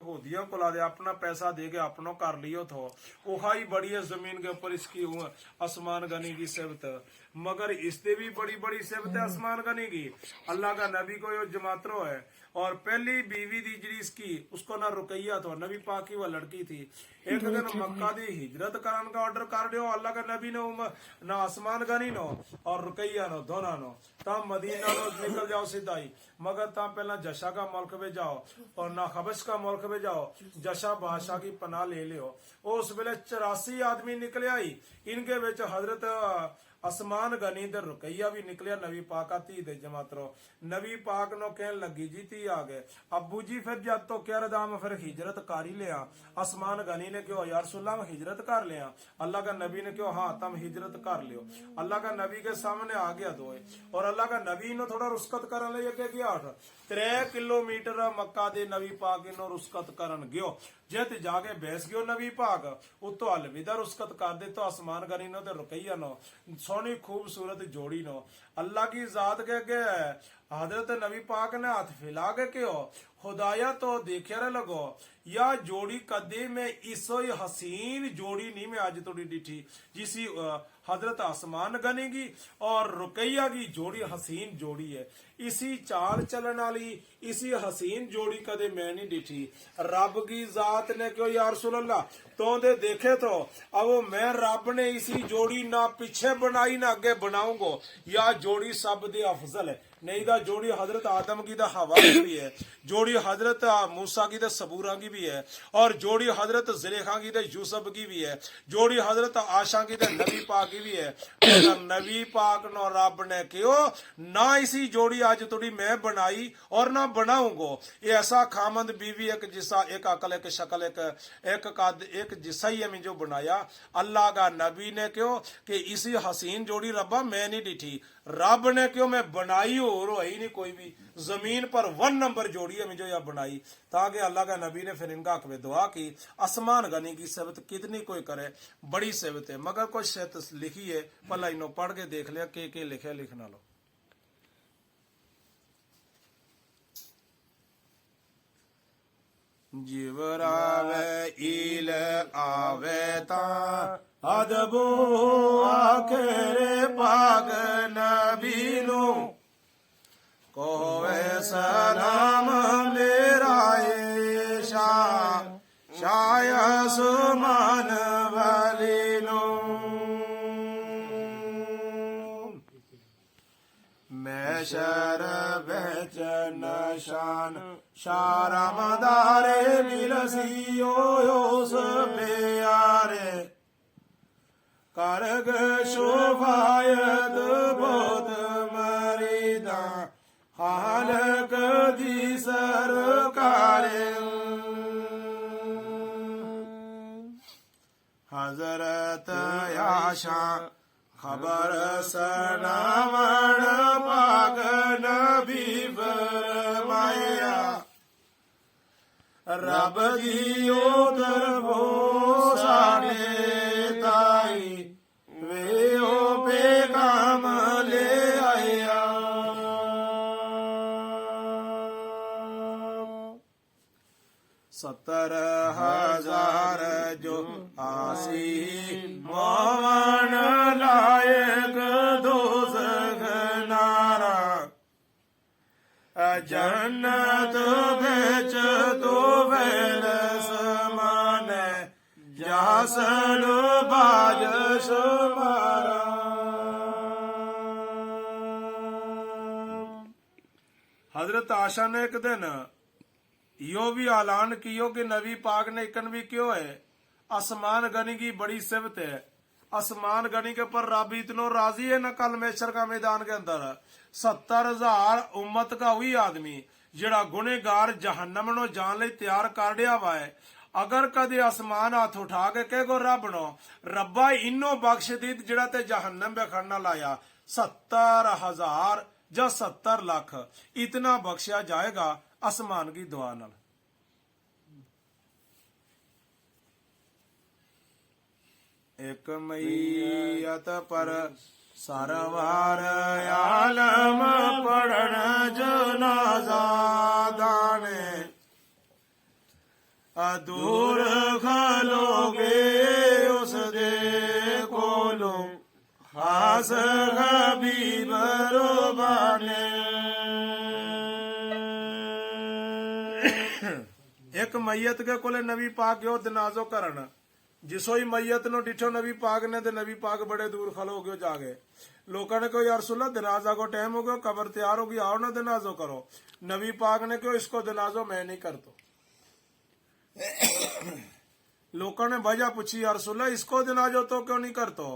यहूदियों को ला दे, अपना पैसा दे के अपनों कर लियो थो। उहाई बड़ी है जमीन के ऊपर इसकी आसमान गनी की सेबत, मगर इससे भी बड़ी बड़ी सेबत है आसमान गनी की। अल्लाह का नबी को यो जमातरो है। और पहली बीवी दी जी इसकी, उसको ना रुकैया थो, नबी पाक की वह लड़की थी। एक दिन मक्का दी हिजरत करान का ऑर्डर कर दियो अल्लाह का नबी ने, ना आसमान गनी नो और रुकैया नो दोनों नो। तब मदीना नो निकल जाओ सीधा ही, मगर तब पहला जशा का मुल्क में जाओ और ना हबश का मुल्क में जाओ, जशा बादशाह की पनाह ले लियो। उस वेले 84 आदमी निकले आई, इनके विच हजरत आसमान गनी दे रुकैया भी निकलिया, नबी पाक धी दे जमातरो। नबी पाक नो कहन लगी जी धी आ गए अबू जी, फिर जब तो क्या रदाम फिर हिजरत कर ही लिया। आसमान गनी ने क्यों यार सुल्ला में हिजरत कर लिया। अल्लाह का नबी ने क्यों हाँ तुम हिजरत कर लियो। अल्लाह का नबी के सामने आ गया दो, और अल्लाह का नबी ने थोड़ा रुस्कत करन लगे अगे गया 3 किलोमीटर मक्का दे नबी पाक इनो रुस्कत करन गयो। जित जाके बैस गयो नबी पाक उतो अलविदा रुस्कत कर दे। तो आसमान गनी नो ते रुकैया नो सोनी खूबसूरत जोड़ी नो अल्लाह की जात के गए। हजरत नबी पाक ने हाथ फैला के क्यों खुदाया तो देखिया रे लगो, या जोड़ी कदे में इसो हसीन जोड़ी नहीं मैं आज थोड़ी डिठी, जिसी हजरत आसमान गनी की और रुकैया की जोड़ी हसीन जोड़ी है। इसी चाल चलन वाली इसी हसीन जोड़ी कदे मैं नहीं डिठी। रब की जात ने क्यों या रसूल अल्लाह तो दे देखे तो अब मैं रब ने इसी जोड़ी ना पीछे बनाई ना आगे बनाऊंगो, या जोड़ी सब दे अफजल है। नहीं दा जोड़ी हजरत आदम की दा हवा की भी है, जोड़ी हजरत मूसा की दा सबूरा की भी है, और जोड़ी हजरत जुलेखा की दा यूसुफ की भी है, जोड़ी हजरत आशा की दा नबी पाक की भी है। मगर नबी पाक नो रब ने क्यों ना इसी जोड़ी आज थोड़ी मैं बनाई और ना बनाऊंगो। ये ऐसा खामंद बीवी एक जिसा एक अकल एक शक्ल एक कद एक जिसा ही है जो बनाया अल्लाह का नबी ने क्यों कि इसी हसीन जोड़ी रब्बा मैं नहीं डिठी। रब ने क्यों मैं बनाई और ही नहीं कोई भी जमीन पर 1 नंबर जोड़ी है जो यह बनाई। ताकि अल्लाह का नबी ने फिर इनका हक में दुआ की। आसमान गनी की सेबत कितनी कोई करे बड़ी सेबत है, मगर कोई सेबत लिखी है भला इनो पढ़ के देख लिया के लिखे लिखना लो। जीवरावे इल आवे ता अदबो आखिरे पाक नबी नु कोवे सलाम मेरा शाया सुमान वाली नु। मैं शर बेच नशान शारा मदारे मिलसियो उस प्यारे करग शोभायत बहुत मरीदा हालक दी सरकार। हजरत आशा खबर सनावण पाक नबी फरमाया रब दी तरफो साडे ताई वे ओ पैगाम ले आया। 70,000 जो आसी मोवन लायक दोज़ख नारा जन्नत बेच तो वेल समान जासन बाज शुमारा। हजरत आशा ने एक दिन यो भी ऐलान कियो कि नबी पाक ने इकन भी क्यों है आसमान गनी की बड़ी सिफत है। आसमान गनी के पर रब इतनो राजी है न कल मैशर का मैदान के अंदर 70,000 उम्मत का हुई आदमी जड़ा गुनेगार जहन्नम नो जान ले तैयार कर दिया हुआ है। अगर कदे आसमान हाथ उठा के कहो रब नो रब्बा इनो बख्श दी जड़ा ते जहन्नम में खड़ना लाया 70,000 या 70 लाख इतना बख्शिया जाएगा आसमान की दुआ नाल। एक मैयत पर सरवार आलम पढ़न जनाजा दाने दूर खलोगे उस दे कोलों हास हबीब रुबाने। एक मैयत के कोले नबी पाक यो दनाजो करन, जिसो ही मैयत नो डिठो नबी पाक ने, ते नबी पाक बड़े दूर खलो गयो जागे। लोगों ने कहो यार सुल्ला दनाजा को टाइम हो गयो, कबर तैयार होगी, आओ ना दनाजो करो। नबी पाक ने कहो इसको दनाजो मैं नहीं करतो। लोगों ने वजह पूछी यार सुल्ला इसको दनाजो तो क्यों नहीं करतो?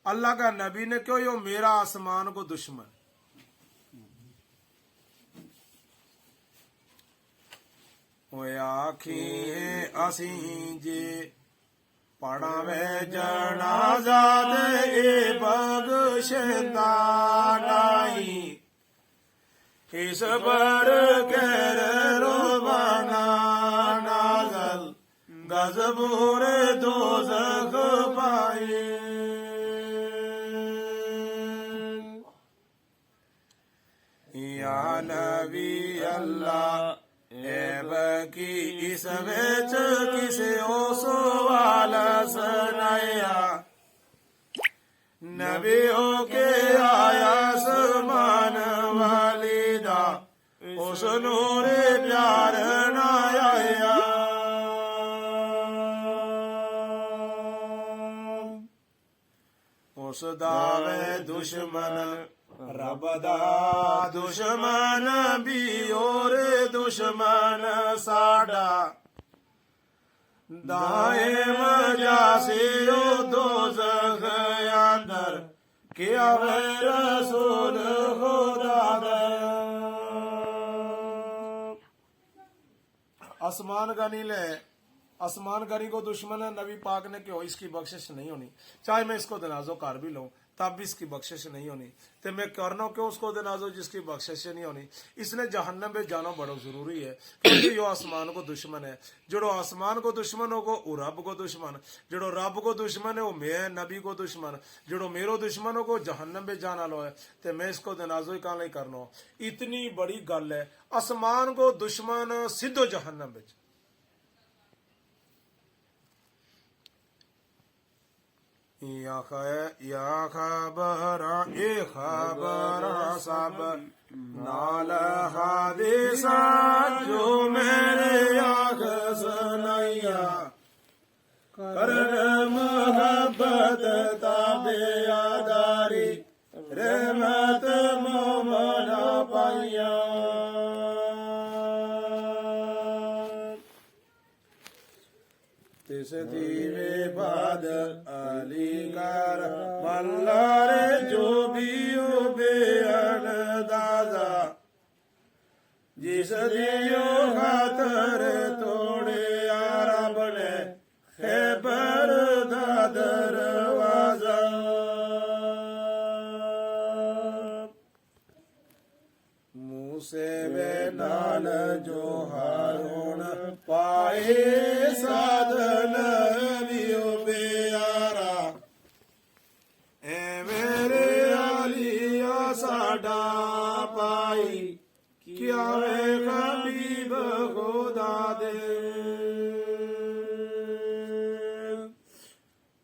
अल्लाह का नबी ने क्यों, यो मेरा आसमान को दुश्मन। आखी असी जे पढ़ावे जनाजा दे बख्शदा नहीं, इस पर कर रोबाना नाजल गजबूर दोज़ख पाए। या नबी अल्लाह की इस विच किसे ओ सवाल सुनाया, नबियों के आया समान वालिदा उस नूरे प्यार ना आया। उस दावे दुश्मन रब दा दुश्मन भी और दुश्मन साडा, दाए मजा से ओ दोज़ख अंदर क्या वे रसूल खुदा दा। आसमान गनी ले, आसमान गनी को दुश्मन है नबी पाक ने क्यों, इसकी बख्शिश नहीं होनी। चाहे मैं इसको दनाजो कर भी लूं तब भी इसकी बख्शिश नहीं होनी। तो मैं करना क्यों उसको दनाजो जिसकी बख्शिश नहीं होनी। इसने जहन्नम में जाना बड़ा जरूरी है, क्योंकि यो आसमान को दुश्मन है। जो आसमान को दुश्मन होगो वो रब को दुश्मन, जो रब को दुश्मन है वो मैं नबी को दुश्मन, जो मेरो दुश्मन होगो जहन्नम में जाना लो है। तो मैं इसको दनाजो ही कहा नहीं करना। इतनी बड़ी गल है, आसमान को दुश्मन सीधो जहन्नम में। या खबर ए खबर सब नाल हादिसा जो मेरे आँख सुनैया, करन मोहब्बत ताबेदारी रहमत मोमना पाइया। तिस दीवे बाद अली कर मल्लारे जो भी बेअन दादा, जिस दियो खातर तोड़े अरब ने खैबर दा दरवाजा। मूसे वे नाल जो हारून पाए साधन लियो बेयारा, ए मेरे आलिया साडा पाई क्या वे हबीब खुदा दे।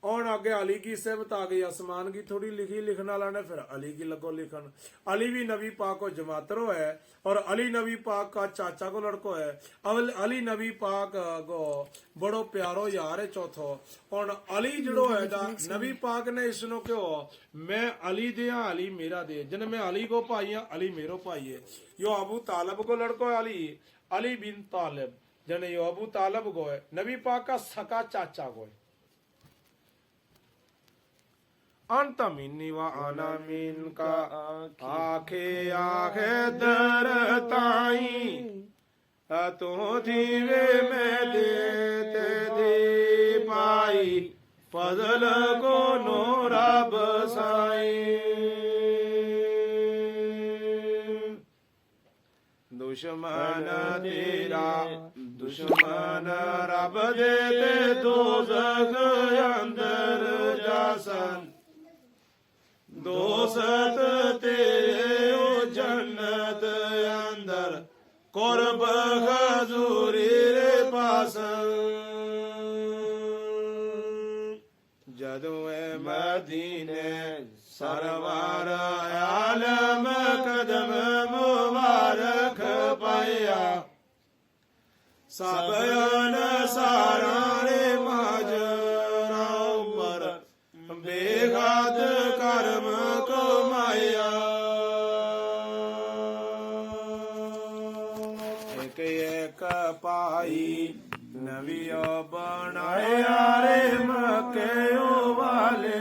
और आगे अली की सेबत आ गई, आसमान की थोड़ी लिखी लिखना लाने, फिर अली की लगो लिखन। अली भी नबी पाक को जमातरो है और अली नबी पाक का चाचा को लड़को है। अली नबी पाक को बड़ो प्यारो यार है चौथो। और अली जड़ो है नबी पाक ने इसनो क्यों, मैं अली दिया अली मेरा दे, जन मैं अली को पाई अली मेरो पाई है। यो अबू तालब को लड़को है अली, अली बिन तालब, जन यो अबू तालब को है नबी पाक का सका चाचा को है। अंत मिन्नी व अना मिन का आखे आखे दरताई, तो धीरे में देते दे पाई फजल को नोरा बसाई। दुश्मन तेरा दुश्मन रब देते दोज़ख अंदर जासन, दोस्त तेरे ओ जन्नत अंदर कुर्ब हजूरी रे पा ਦਾਸ ਜਦੋਂ ਐ ਮਦੀਨੇ ਸਰਵਾਰ ਆਲਮ ਕਦਮ ਮੁਬਾਰਕ ਪਾਇਆ ਸਭ ਅਨਸਾਰਾਂ ਨੇ ਮਾਜਰਾ ਉਮਰ ਬੇਗਾਦ ਕਰਮ ਕਮਾਇਆ ਇੱਕ ਇੱਕ ਪਾਈ ਨਵੀਂ ਬਣਾਇਆ ਰੇ ਮੱਕੇ ਵਾਲੇ